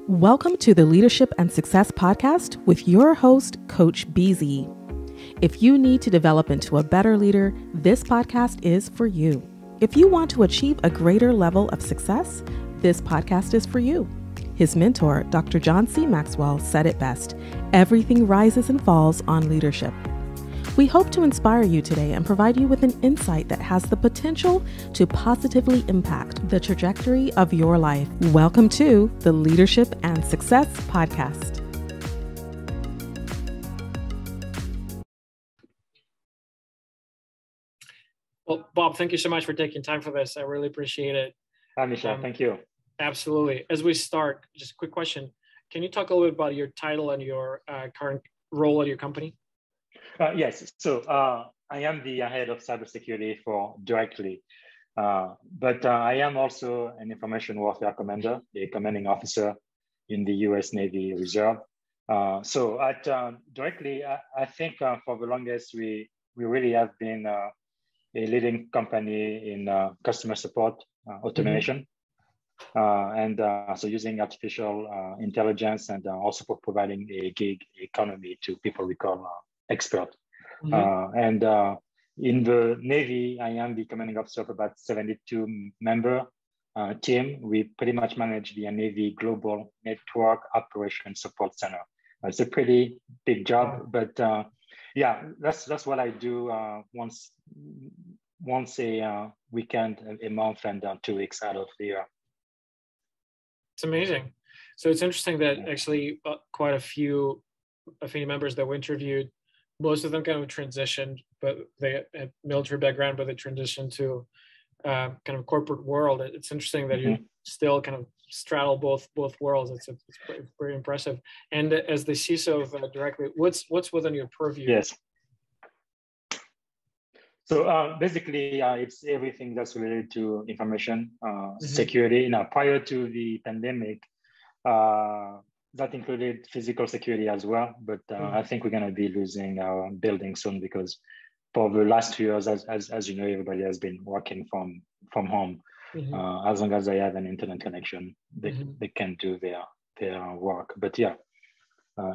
Welcome to the Leadership and Success Podcast with your host, Coach BZ. If you need to develop into a better leader, this podcast is for you. If you want to achieve a greater level of success, this podcast is for you. His mentor, Dr. John C. Maxwell, said it best: everything rises and falls on leadership. We hope to inspire you today and provide you with an insight that has the potential to positively impact the trajectory of your life. Welcome to the Leadership and Success Podcast. Well, Bob, thank you so much for taking time for this. I really appreciate it. Hi, Misha. Thank you. Absolutely. As we start, just a quick question. Can you talk a little bit about your title and your current role at your company? Yes. So I am the head of cybersecurity for Directly, but I am also an information warfare commander, a commanding officer in the U.S. Navy Reserve. So at Directly, I think for the longest, we really have been a leading company in customer support automation. So using artificial intelligence and also providing a gig economy to people we call expert. In the Navy, I am the commanding officer of about 72 member team. We pretty much manage the Navy Global Network Operations Support Center. It's a pretty big job, but yeah, that's what I do once a weekend, a month, and 2 weeks out of the year. It's amazing. So it's interesting that actually quite a few Aphinia members that we interviewed, most of them kind of transitioned, but they had military background, but they transitioned to kind of corporate world. It's interesting that you still kind of straddle both worlds. It's pretty impressive. And as the CISO of Directly, what's within your purview? Yes. So basically, it's everything that's related to information security. Now, prior to the pandemic, that included physical security as well. But I think we're going to be losing our building soon because for the last 2 years, as you know, everybody has been working from home. As long as they have an internet connection, they can do their work. But yeah,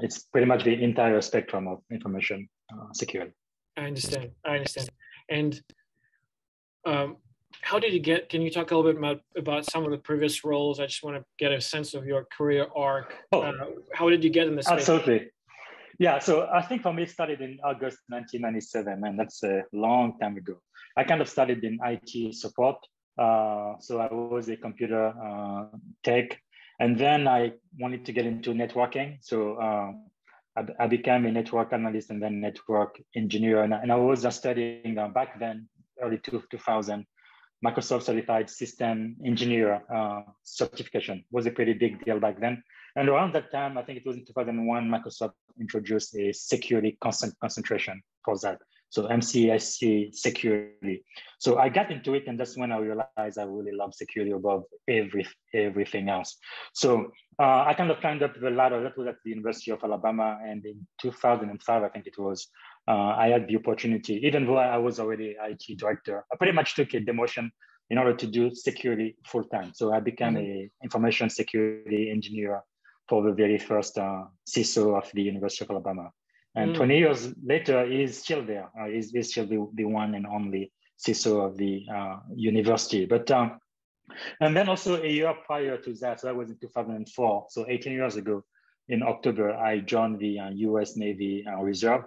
it's pretty much the entire spectrum of information security. I understand. And how did you get, can you talk a little bit about some of the previous roles? I just want to get a sense of your career arc. How did you get in this space? Absolutely. Yeah, so I think for me, it started in August 1997, and that's a long time ago. I kind of started in IT support. So I was a computer tech, and then I wanted to get into networking. So I became a network analyst and then network engineer. And I was just studying back then, early 2000, Microsoft Certified System Engineer certification was a pretty big deal back then. And around that time, I think it was in 2001, Microsoft introduced a security concentration for that. So MCSC security. So I got into it, and that's when I realized I really love security above everything else. So I kind of climbed up the ladder. That was at the University of Alabama, and in 2005, I think it was, I had the opportunity, even though I was already IT director, I pretty much took a demotion in order to do security full time. So I became an information security engineer for the very first CISO of the University of Alabama. And 20 years later, he's still there. He's still the one and only CISO of the university. But and then also a year prior to that, so that was in 2004. So 18 years ago, in October, I joined the U.S. Navy Reserve.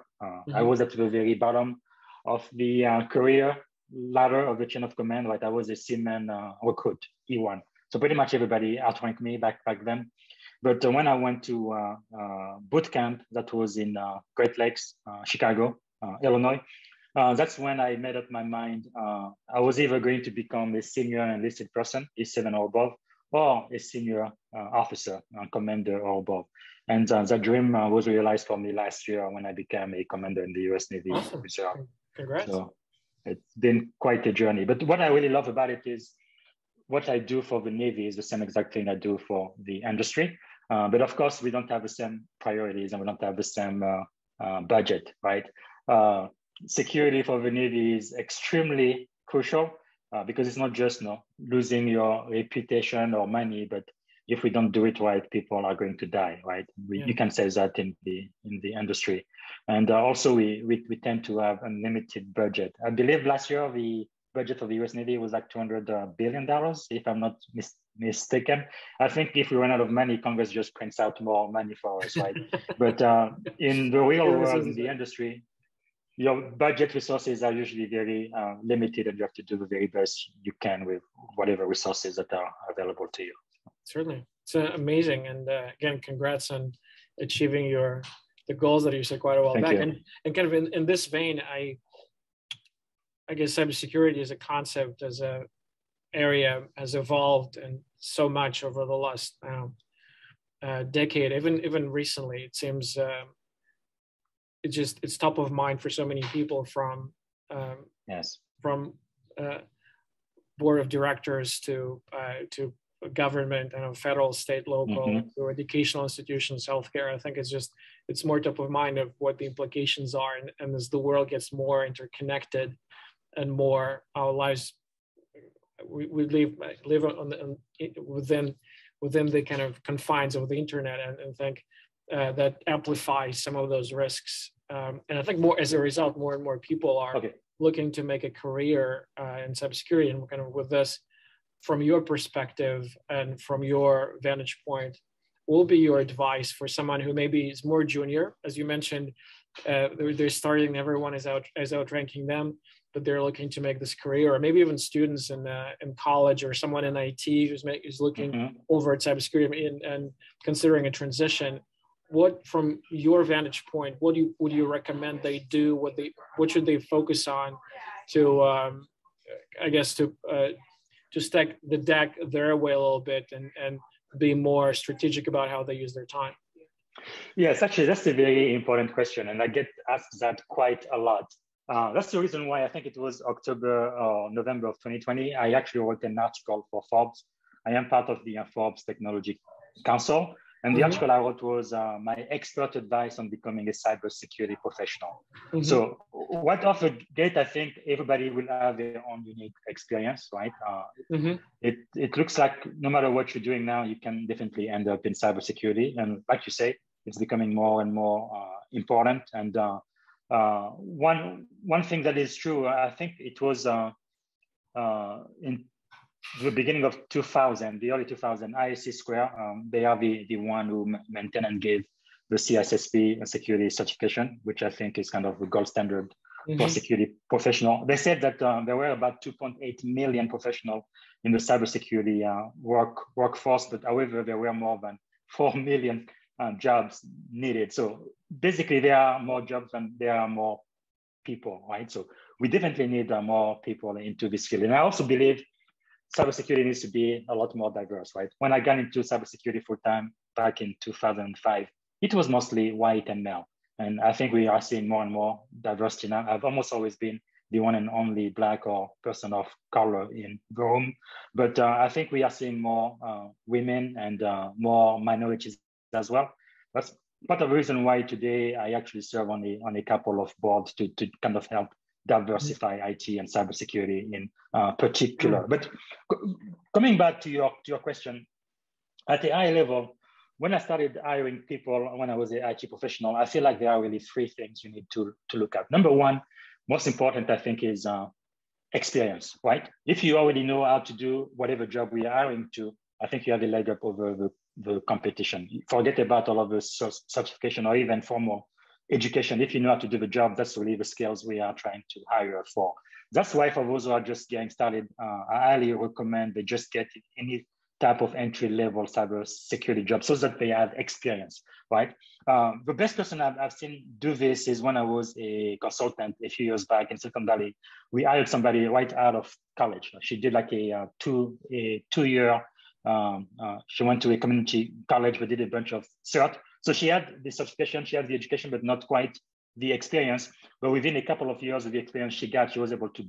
I was at the very bottom of the career ladder of the chain of command. Right, I was a seaman recruit, E1. So pretty much everybody outranked me back then. But when I went to boot camp, that was in Great Lakes, Chicago, Illinois, that's when I made up my mind. I was either going to become a senior enlisted person, E7 or above, or a senior officer, commander or above. And that dream was realized for me last year when I became a commander in the U.S. Navy Reserve. Congrats. So it's been quite a journey. But what I really love about it is what I do for the Navy is the same exact thing I do for the industry. But of course, we don't have the same priorities and we don't have the same budget, right? Security for the Navy is extremely crucial because it's not just losing your reputation or money, but if we don't do it right, people are going to die, right? Yeah. You can say that in the industry. And also we tend to have unlimited budget. I believe last year, the budget of the US Navy was like $200 billion, if I'm not mistaken. I think if we run out of money, Congress just prints out more money for us, right? But in the real world, in the industry, your budget resources are usually very limited, and you have to do the very best you can with whatever resources that are available to you. Certainly. It's amazing. And again, congrats on achieving the goals that you set quite a while back. And kind of in this vein, I guess cybersecurity as a concept, as a area, has evolved and so much over the last decade. Even recently, it seems it's top of mind for so many people, from board of directors to government, federal, state, local, to educational institutions, healthcare. I think it's more top of mind of what the implications are, and as the world gets more interconnected and more, our lives, we live within the kind of confines of the internet, and think that amplifies some of those risks. And I think more as a result, more and more people are looking to make a career in cybersecurity. And kind of with this, from your perspective and from your vantage point, what will be your advice for someone who maybe is more junior? As you mentioned, they're starting, everyone is outranking them, but they're looking to make this career, or maybe even students in college, or someone in IT who's looking over at cybersecurity and considering a transition. What, from your vantage point, would you recommend they do? What should they focus on to stack the deck their way a little bit and be more strategic about how they use their time? Yes, actually, that's a very important question, and I get asked that quite a lot. That's the reason why I think it was October or November of 2020, I actually wrote an article for Forbes. I am part of the Forbes Technology Council, and the article I wrote was my expert advice on becoming a cybersecurity professional. So what off the gate, I think everybody will have their own unique experience, right? It looks like no matter what you're doing now, you can definitely end up in cybersecurity. And like you say, it's becoming more and more important. And one thing that is true, I think it was in the beginning of 2000, the early 2000, ISC Square, they are the one who maintained and gave the CISSP security certification, which I think is kind of the gold standard for security professional. They said that there were about 2.8 million professionals in the cybersecurity workforce, but however, there were more than 4 million jobs needed. So basically, there are more jobs than there are more people, right? So we definitely need more people into this field. And I also believe cybersecurity needs to be a lot more diverse, right? When I got into cybersecurity full time back in 2005, it was mostly white and male. And I think we are seeing more and more diversity now. I've almost always been the one and only Black or person of color in the room. But I think we are seeing more women and more minorities as well. That's part of the reason why today I actually serve on a couple of boards to kind of help diversify IT and cybersecurity in particular. But coming back to your question, at the high level, when I started hiring people when I was an IT professional, I feel like there are really three things you need to look at. Number one, most important, I think, is experience, right? If you already know how to do whatever job we are hiring to, I think you have a leg up over the competition. Forget about all of the certification or even formal education. If you know how to do the job, that's really the skills we are trying to hire for. That's why for those who are just getting started, I highly recommend they just get any type of entry-level cybersecurity job so that they have experience, right? The best person I've seen do this is when I was a consultant a few years back in Silicon Valley. We hired somebody right out of college. She did like a two-year, she went to a community college, but did a bunch of cert. So she had the certification, she had the education, but not quite the experience. But within a couple of years of the experience she got, she was able to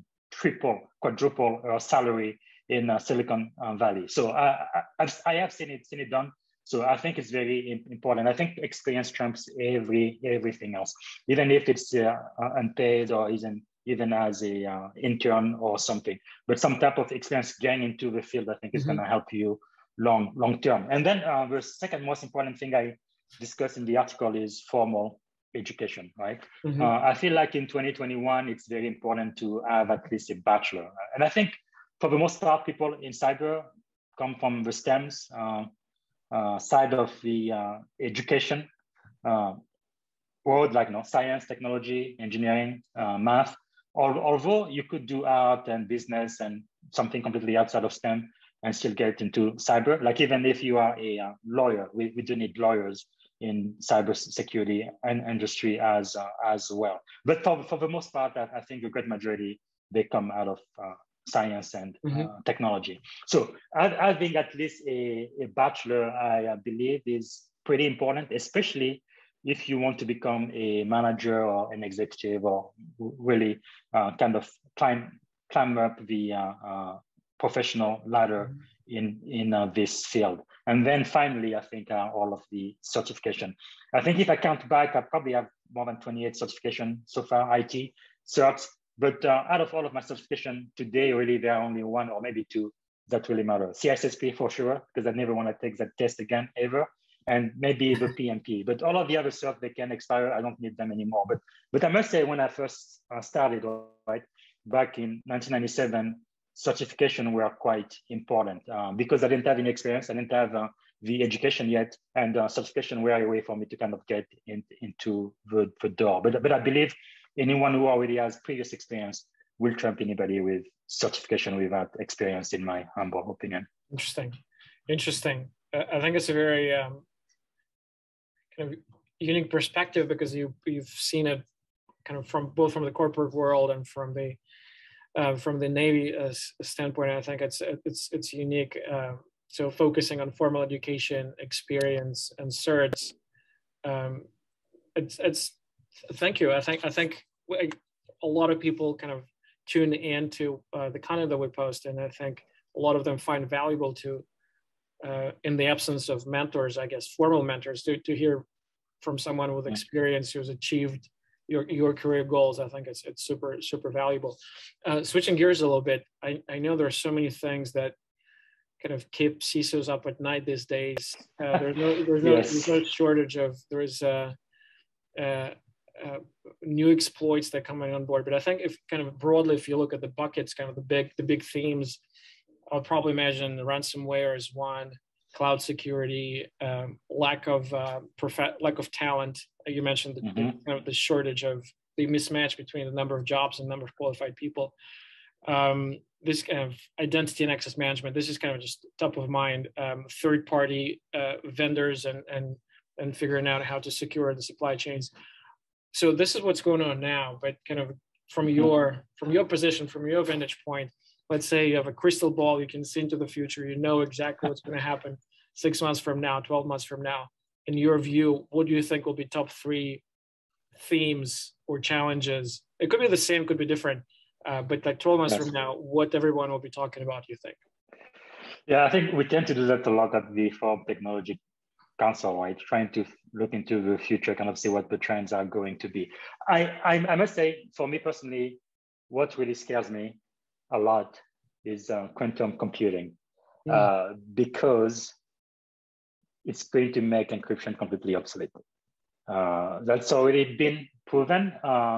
quadruple her salary in Silicon Valley. So I have seen it done. So I think it's very important. I think experience trumps everything else, even if it's unpaid or even as a intern or something. But some type of experience getting into the field, I think, is going to help you long term. And then the second most important thing I discussed in the article is formal education, right? Mm-hmm. I feel like in 2021, it's very important to have at least a bachelor. And I think for the most part, people in cyber come from the STEMs side of the education world, like science, technology, engineering, math. Although you could do art and business and something completely outside of STEM and still get into cyber. Like even if you are a lawyer, we do need lawyers in cybersecurity and industry as well. But for the most part, I think a great majority, they come out of science and technology. So having at least a bachelor, I believe, is pretty important, especially if you want to become a manager or an executive or really kind of climb up the professional ladder in this field. And then finally, I think all of the certification. I think if I count back, I probably have more than 28 certification so far, IT certs. But out of all of my certification today, really, there are only one or maybe two that really matter. CISSP for sure, because I never want to take that test again, ever. And maybe the PMP. But all of the other certs, they can expire. I don't need them anymore. But I must say, when I first started, right, back in 1997, certification were quite important because I didn't have any experience. I didn't have the education yet, and certification were a way for me to kind of get into the door. But I believe anyone who already has previous experience will trump anybody with certification without experience, in my humble opinion. Interesting. I think it's a very kind of unique perspective because you've seen it kind of from both from the corporate world and from the Navy standpoint. I think it's unique. So focusing on formal education, experience, and certs. It's thank you. I think a lot of people kind of tune into the content that we post, and I think a lot of them find valuable to, in the absence of mentors, I guess, formal mentors, to hear from someone with experience who's achieved your career goals. I think it's super valuable. Switching gears a little bit, I know there are so many things that kind of keep CISOs up at night these days. There's no shortage of new exploits that are coming on board. But I think if kind of broadly, if you look at the buckets, kind of the big themes, I'll probably imagine the ransomware is one, cloud security, lack of talent. You mentioned the shortage of the mismatch between the number of jobs and number of qualified people. This kind of identity and access management, this is kind of just top of mind. Third-party vendors and figuring out how to secure the supply chains. So this is what's going on now, but kind of from your position, from your vantage point, let's say you have a crystal ball, you can see into the future, you know exactly what's going to happen 6 months from now, 12 months from now. In your view, what do you think will be top 3 themes or challenges? It could be the same, could be different, but like 12 months from now, what everyone will be talking about, you think? Yeah, I think we tend to do that a lot at the Forbes Technology Council, right? Trying to look into the future, kind of see what the trends are going to be. I must say, for me personally, what really scares me a lot is quantum computing, because it's going to make encryption completely obsolete. That's already been proven.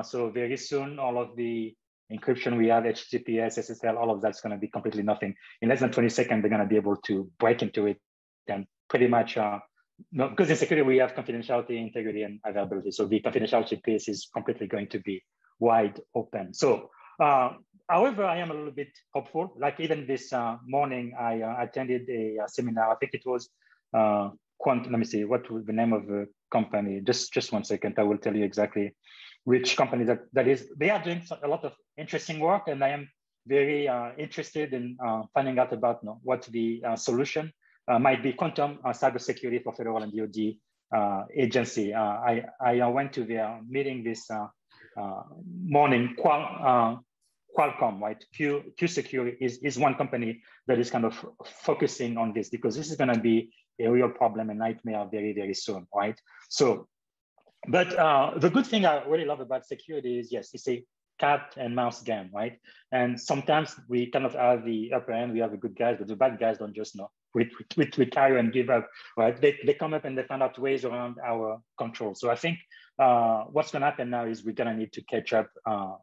So very soon, all of the encryption we have, HTTPS, SSL, all of that's going to be completely nothing. In less than 20 seconds, they're going to be able to break into it and pretty much, because in security, we have confidentiality, integrity, and availability. So the confidentiality piece is completely going to be wide open. So, however, I am a little bit hopeful. Like even this morning, I attended a seminar. I think it was let me see, what was the name of the company? Just 1 second, I will tell you exactly which company that is. They are doing a lot of interesting work, and I am very interested in finding out about what the solution might be. Quantum cybersecurity for federal and DoD agency. I went to their meeting this morning. Qualcomm, right? Q-Secure is one company that is kind of focusing on this, because this is going to be a real problem and nightmare very, very soon, right? So, but the good thing I really love about security is, yes, it's a cat and mouse game, right? And sometimes we kind of have the upper end, we have the good guys, but the bad guys don't just retire and give up, right? They come up and they find out ways around our control. So I think what's going to happen now is we're going to need to catch up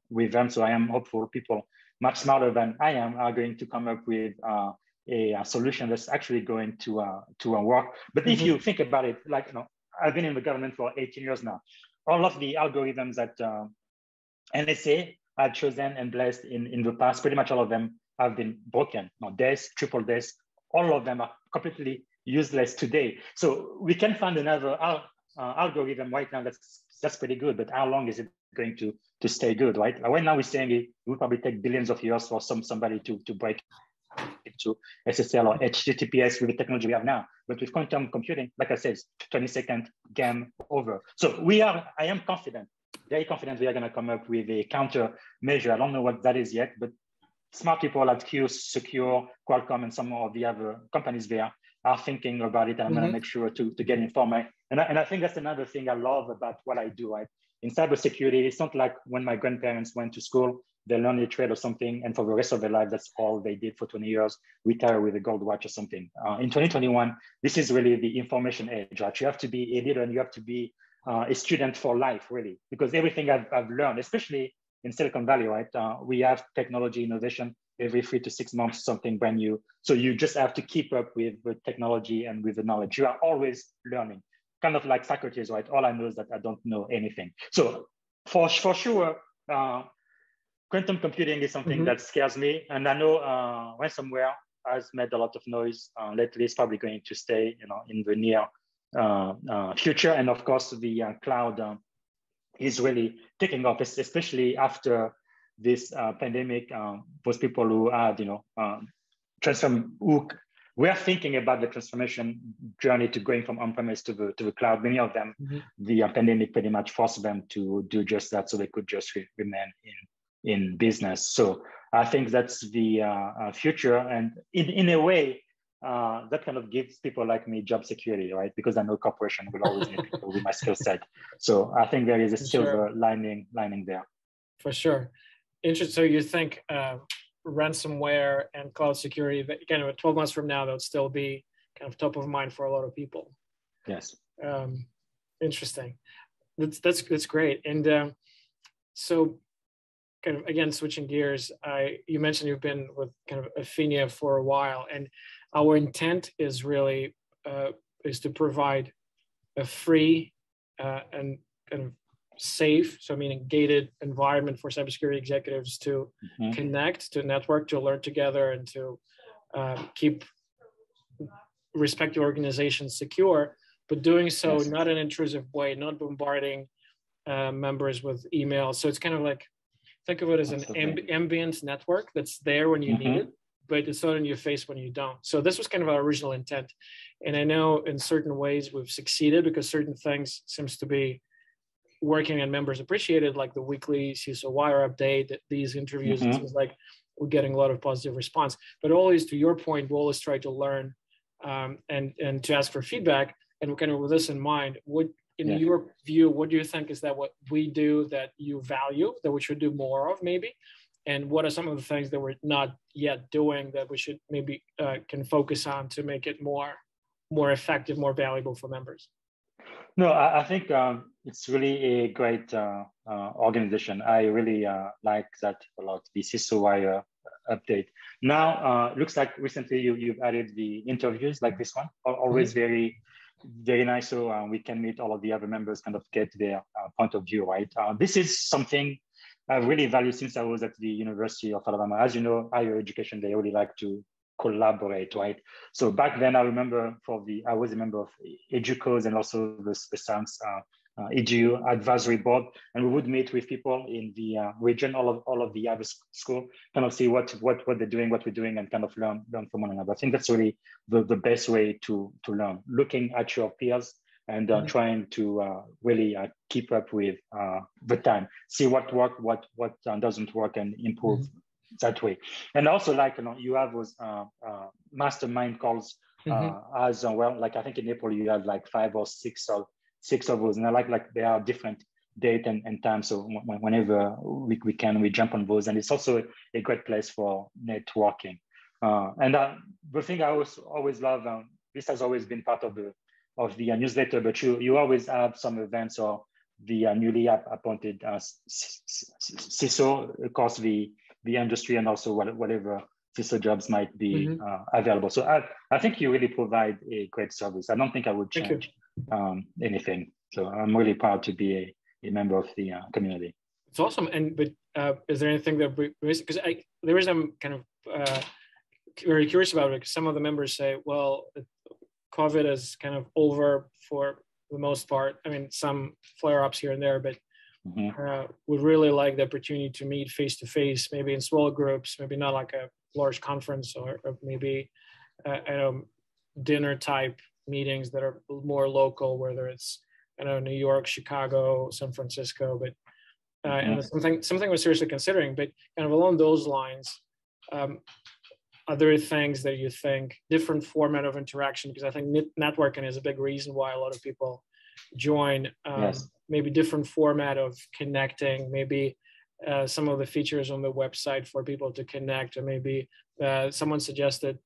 with them. So I am hopeful people much smarter than I am are going to come up with a solution that's actually going to work. But if you think about it, like, I've been in the government for 18 years now. All of the algorithms that NSA had chosen and blessed in the past, pretty much all of them have been broken. DES, triple DES, all of them are completely useless today. So we can find another algorithm right now that's pretty good, but how long is it going to stay good, right? Right now we're saying it will probably take billions of years for somebody to break into SSL or HTTPS with the technology we have now. But with quantum computing, like I said, 20-second game over. So I am confident, very confident we are going to come up with a countermeasure. I don't know what that is yet, but smart people at Q, Secure, Qualcomm, and some of the other companies there are thinking about it. And I'm going to make sure to get informed. And I think that's another thing I love about what I do, right? In cybersecurity, it's not like when my grandparents went to school, they learned a trade or something, and for the rest of their life, that's all they did for 20 years, retire with a gold watch or something. In 2021, this is really the information age, right? You have to be a leader and you have to be a student for life, really, because everything I've learned, especially in Silicon Valley, right? We have technology innovation every 3 to 6 months, something brand new. So you just have to keep up with technology and with the knowledge. You are always learning, kind of like Socrates, right? All I know is that I don't know anything. So for sure, quantum computing is something that scares me. And I know ransomware has made a lot of noise lately. It's probably going to stay, in the near future. And of course, the cloud is really taking off, especially after this pandemic. Those people who had, who were thinking about the transformation journey to going from on-premise to the cloud. Many of them, the pandemic pretty much forced them to do just that, so they could just remain in business. So I think that's the future, and in a way, that kind of gives people like me job security, right? Because I know corporation will always need people with my skill set. So I think there is a silver lining there. For sure. Interesting. So you think ransomware and cloud security, that kind of 12 months from now, that would still be kind of top of mind for a lot of people. Yes. Interesting. That's great. And so kind of, again, switching gears, you mentioned you've been with kind of Aphinia for a while, and our intent is really is to provide a free and kind of safe, so meaning gated environment for cybersecurity executives to connect, to network, to learn together, and to keep respective organizations secure, but doing so not in an intrusive way, not bombarding members with emails. So it's kind of like, think of it as an ambient network that's there when you need it, but it's not in your face when you don't. So this was kind of our original intent. And I know in certain ways we've succeeded because certain things seems to be working and members appreciated, like the weekly CISO Wire update, these interviews. It seems like we're getting a lot of positive response. But always, to your point, we'll always try to learn and to ask for feedback. And kind of with this in mind, in your view, what do you think is that what we do that you value, that we should do more of maybe? And what are some of the things that we're not yet doing that we should maybe can focus on to make it more effective, more valuable for members? No, I think it's really a great organization. I really like that a lot, the CISO Wire update. Now, looks like recently you've added the interviews like this one, always very, very nice. So we can meet all of the other members, kind of get their point of view, right? This is something I really value since I was at the University of Alabama. As you know, higher education, they really like to collaborate, right? So back then, I remember I was a member of EduCos and also the Science EDU advisory board, and we would meet with people in the region, all of the other school, kind of see what they're doing, what we're doing, and kind of learn from one another. I think that's really the best way to learn, looking at your peers and trying to really keep up with the time, see what works, what doesn't work, and improve that way. And also, like, you have those mastermind calls as well. Like I think in April you had like 5 or 6 of those, and I like they are different date and time. So whenever we can, we jump on those, and it's also a great place for networking. The thing I always love, this has always been part of the newsletter, but you always have some events or the newly appointed CISO across the industry, and also whatever CISO jobs might be available. So I think you really provide a great service. I don't think I would change anything. So I'm really proud to be a member of the community. It's awesome. But is there anything that because the reason I'm kind of very curious about it, because some of the members say, well, COVID is kind of over for the most part. I mean, some flare-ups here and there, but would really like the opportunity to meet face-to-face, maybe in small groups, maybe not like a large conference, or maybe dinner type meetings that are more local, whether it's New York, Chicago, San Francisco, but and something we're seriously considering. But kind of along those lines, other things that you think, different format of interaction, because I think networking is a big reason why a lot of people join. Maybe different format of connecting, maybe some of the features on the website for people to connect, or maybe someone suggested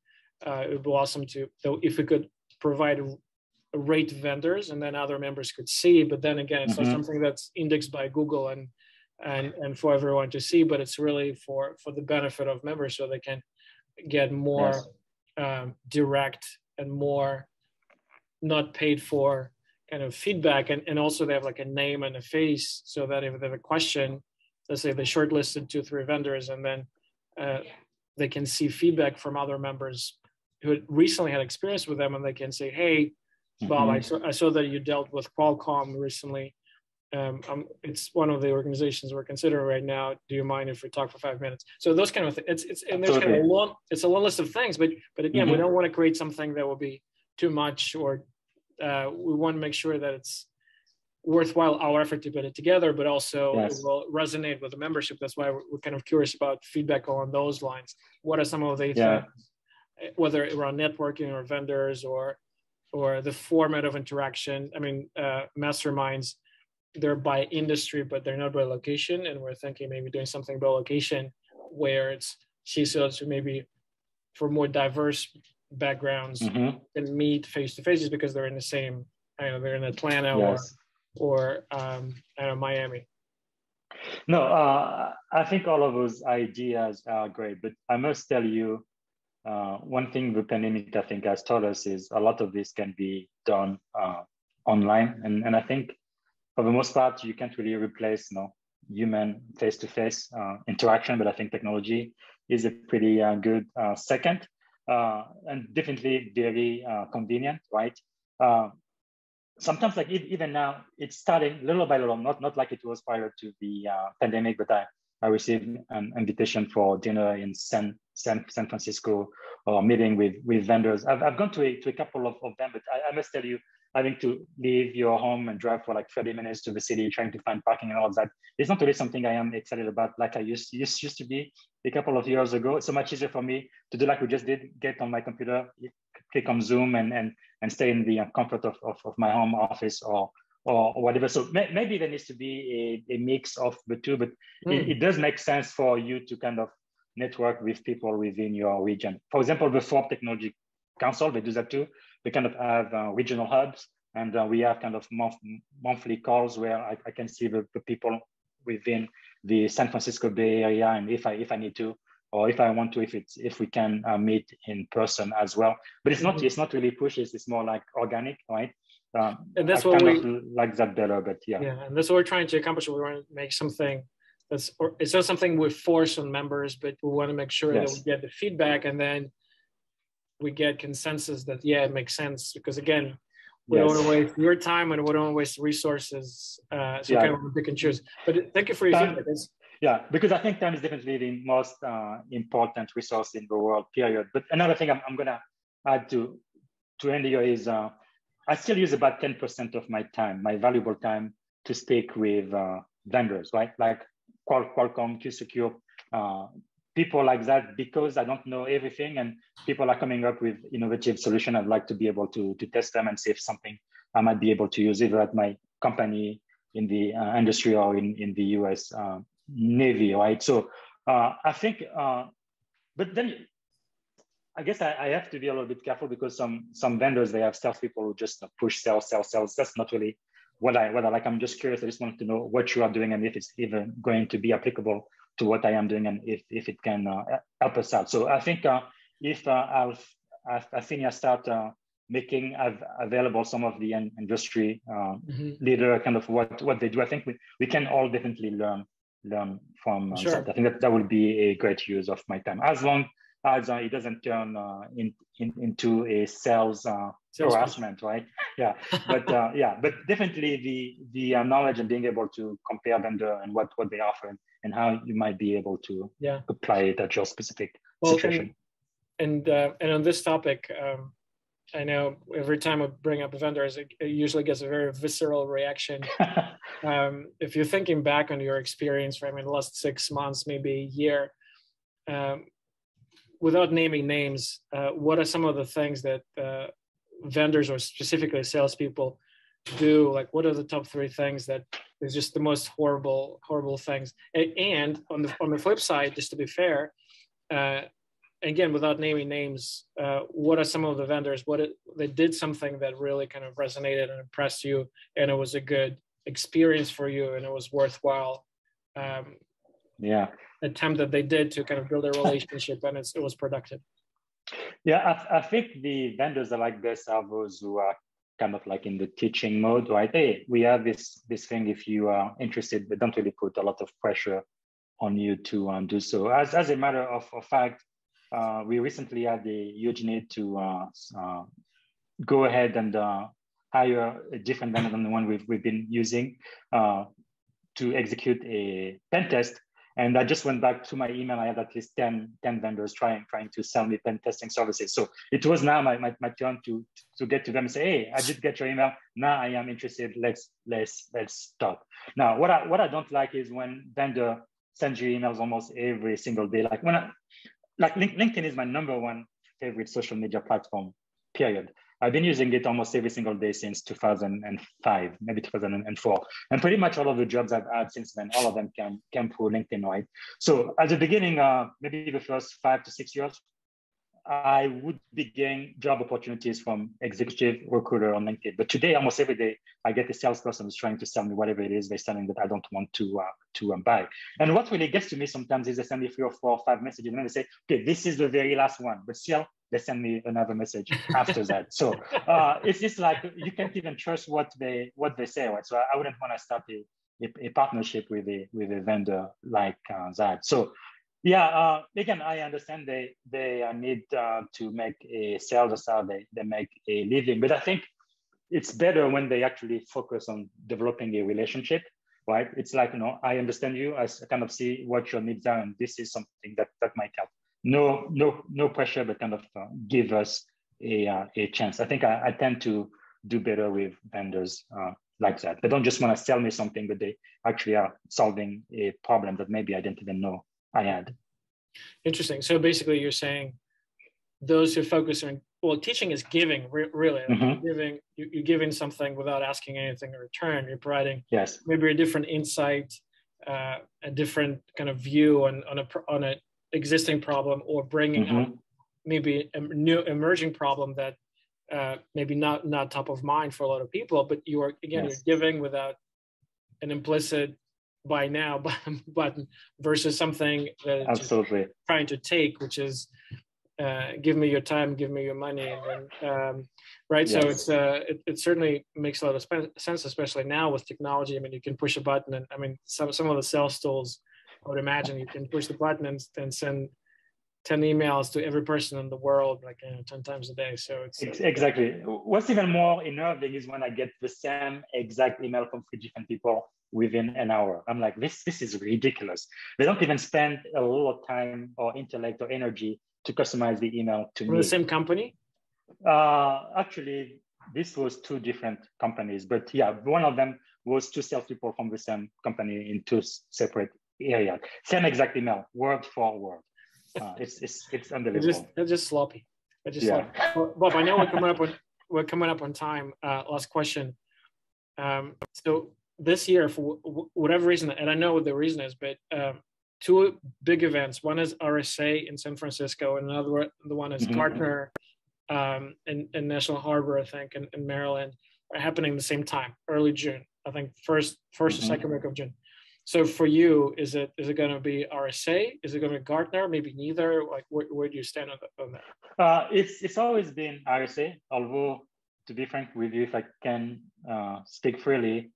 it would be awesome if we could provide rate vendors and then other members could see, but then again, it's not something that's indexed by Google and for everyone to see, but it's really for the benefit of members, so they can get more direct and more not paid for kind of feedback, and also they have like a name and a face, so that if they have a question, let's say they shortlisted 2-3 vendors, and then they can see feedback from other members who recently had experience with them, and they can say, hey, Bob, I saw that you dealt with Qualcomm recently. It's one of the organizations we're considering right now. Do you mind if we talk for 5 minutes? So those kind of things. And there's kind of a long list of things, but again, we don't want to create something that will be too much, or we want to make sure that it's worthwhile our effort to put it together, but also it will resonate with the membership. That's why we're kind of curious about feedback along those lines. What are some of the things, whether around networking or vendors or the format of interaction? I mean, masterminds, they're by industry, but they're not by location. And we're thinking maybe doing something by location where it's CISOs who maybe for more diverse backgrounds can meet face-to-face, just because they're in the same, they're in Atlanta or Miami. No, I think all of those ideas are great, but I must tell you, one thing the pandemic, I think, has taught us is a lot of this can be done online. And I think for the most part, you can't really replace human face-to-face interaction, but I think technology is a pretty good second, and definitely very convenient, right? Sometimes, like even now, it's starting little by little, not like it was prior to the pandemic, but I received an invitation for dinner in San Francisco, or meeting with vendors. I've gone to a couple of them, but I must tell you, having to leave your home and drive for like 30 minutes to the city, trying to find parking and all of that, it's not really something I am excited about like I used to be a couple of years ago. It's so much easier for me to do like we just did, get on my computer, click on Zoom and stay in the comfort of my home office or whatever. So maybe there needs to be a mix of the two, but it does make sense for you to kind of network with people within your region. For example, the Forbes Technology Council, they do that too. They kind of have regional hubs, and we have kind of monthly calls where I can see the people within the San Francisco Bay Area, and if I need to, or if I want to, if we can meet in person as well. But it's not really pushes. It's more like organic, right? And that's I what kind of like that better, but yeah, and that's what we're trying to accomplish. We want to make something it's not something we force on members, but we want to make sure that we get the feedback, and then we get consensus that it makes sense, because again, we don't want to waste your time and we don't want to waste resources. So kind of pick and choose. But thank you for your feedback. Yeah, because I think time is definitely the most important resource in the world, period. But another thing I'm going to add to end here is I still use about 10% of my time, my valuable time, to speak with vendors, right? Like Qualcomm, QSecure, people like that, because I don't know everything and people are coming up with innovative solutions. I'd like to be able to test them and see if something I might be able to use either at my company, in the industry, or in the US Navy, right? So I think, but then I guess I have to be a little bit careful because some vendors, they have salespeople who just push sales. That's not really what I like. I'm just curious. I just want to know what you are doing and if it's even going to be applicable to what I am doing and if it can help us out. So I think if Aphinia start making available some of the industry leader kind of what they do, I think we can all definitely learn from Sure. that. I think that would be a great use of my time, as long as it doesn't turn into a sales harassment, right? Yeah, but but definitely the knowledge and being able to compare vendor and what they offer and how you might be able to apply it at your specific situation. And on this topic, I know every time I bring up vendors, it usually gets a very visceral reaction. If you're thinking back on your experience, right, I mean, the last 6 months, maybe a year, without naming names, what are some of the things that vendors or specifically salespeople do? Like, what are the top 3 things that is just the most horrible things? And on the flip side, just to be fair, again, without naming names, what are some of the vendors? They did something that really kind of resonated and impressed you, and it was a good experience for you, and it was worthwhile. Attempt that they did to kind of build a relationship, and it was productive. Yeah, I think the vendors that like this are those who are kind of like in the teaching mode, right? Hey, we have this thing. If you are interested, but don't really put a lot of pressure on you to do so. As a matter of fact, we recently had a huge need to go ahead and hire a different vendor than the one we've been using to execute a pen test. And I just went back to my email. I had at least 10 vendors trying to sell me pen testing services. So it was now my turn to get to them and say, hey, I did get your email. Now I am interested. Let's talk. Now, what I don't like is when vendor sends you emails almost every single day. Like LinkedIn is my #1 favorite social media platform, period. I've been using it almost every single day since 2005, maybe 2004. And pretty much all of the jobs I've had since then, all of them came through LinkedIn, right? So at the beginning, maybe the first 5 to 6 years, I would be getting job opportunities from executive recruiter on LinkedIn. But today, almost every day, I get a salesperson who's trying to sell me whatever it is they're selling that I don't want to buy. And what really gets to me sometimes is they send me 3 or 4 or 5 messages, and then they say, okay, this is the very last one, but still, they send me another message after that. So it's just like you can't even trust what they say, right? So I wouldn't want to start a partnership with a vendor like that. So yeah, again, I understand they need to make a sales, that's how they make a living. But I think it's better when they actually focus on developing a relationship, right? It's like, I understand you, I kind of see what your needs are, and this is something that might help. No pressure, but kind of give us a chance. I think I tend to do better with vendors like that. They don't just want to sell me something, but they actually are solving a problem that maybe I didn't even know I had. Interesting. So basically you're saying those who focus on, well, teaching is giving, really. You're giving something without asking anything in return. You're providing maybe a different insight, a different kind of view on a existing problem, or bringing up maybe a new emerging problem that maybe not top of mind for a lot of people, but you're giving without an implicit buy now button versus something that absolutely trying to take, which is give me your time, give me your money, and then, right? Yes. So it certainly makes a lot of sense, especially now with technology. I mean, you can push a button, and I mean, some of the sales tools, I would imagine you can push the button and send 10 emails to every person in the world, like 10 times a day. So it's exactly. What's even more enerving is when I get the same exact email from 3 different people within an hour. I'm like, this is ridiculous. They don't even spend a lot of time or intellect or energy to customize the email to me. The same company? Actually, this was 2 different companies, but yeah, one of them was 2 salespeople from the same company in 2 separate areas. Same exact email, word for word. It's unbelievable. It's just sloppy. Sloppy. Well, Bob, I know we're coming up on time. Last question. So this year, for whatever reason, and I know what the reason is, but two big events. One is RSA in San Francisco, and the one is Gartner in National Harbor, I think, in Maryland, are happening at the same time, early June. I think first or second week of June. So for you, is it going to be RSA? Is it going to be Gartner? Maybe neither. Like, where do you stand on that? It's always been RSA. Although, to be frank with you, if I can speak freely,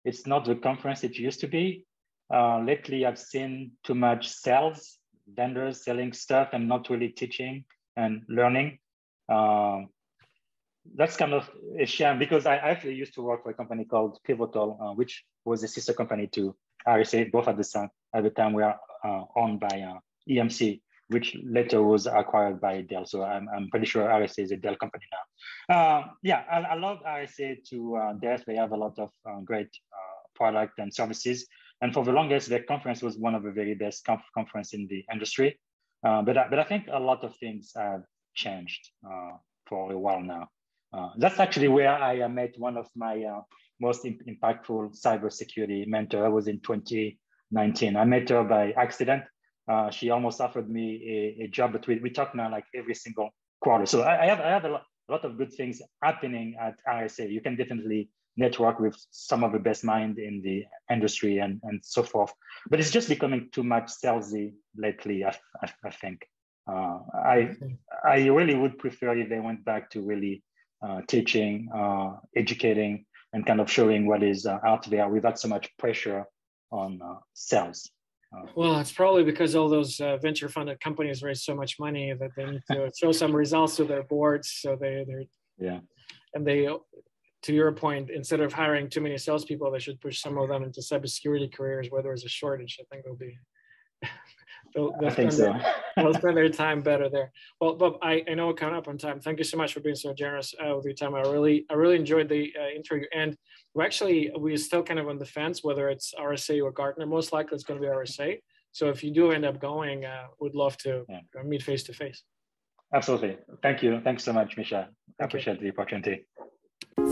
it's not the conference it used to be. Lately, I've seen too much sales, vendors selling stuff and not really teaching and learning. That's kind of a shame, because I actually used to work for a company called Pivotal, which was a sister company to RSA. Both at the time were owned by EMC, which later was acquired by Dell. So I'm pretty sure RSA is a Dell company now. I love RSA to death. They have a lot of great product and services. And for the longest, their conference was one of the very best conference in the industry. But I think a lot of things have changed for a while now. That's actually where I met one of my most impactful cybersecurity mentor. I was in 2019. I met her by accident. She almost offered me a job, but we talk now like every single quarter. So I have a lot of good things happening at RSA. You can definitely network with some of the best minds in the industry and so forth. But it's just becoming too much salesy lately, I think. I really would prefer if they went back to really teaching, educating, and kind of showing what is out there without so much pressure on sales. Well, it's probably because all those venture-funded companies raise so much money that they need to show some results to their boards. So they're and they, to your point, instead of hiring too many salespeople, they should push some of them into cybersecurity careers where there's a shortage. I think they'll spend their time better there. Well, Bob, I know we're coming up on time. Thank you so much for being so generous with your time. I really enjoyed the interview, and we're still kind of on the fence whether it's RSA or Gartner. Most likely it's going to be RSA. So if you do end up going, we'd love to meet face to face. Absolutely. Thank you. Thanks so much, Misha. I appreciate the opportunity.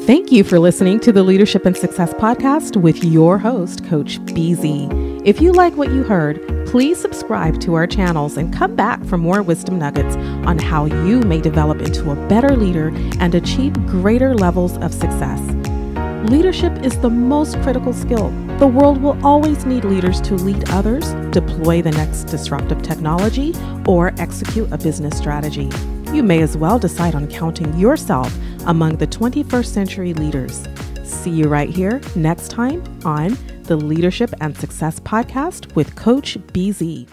Thank you for listening to the Leadership and Success Podcast with your host, Coach BZ. If you like what you heard, please subscribe to our channels and come back for more wisdom nuggets on how you may develop into a better leader and achieve greater levels of success. Leadership is the most critical skill. The world will always need leaders to lead others, deploy the next disruptive technology, or execute a business strategy. You may as well decide on counting yourself among the 21st century leaders. See you right here next time on the Leadership and Success Podcast with Coach BZ.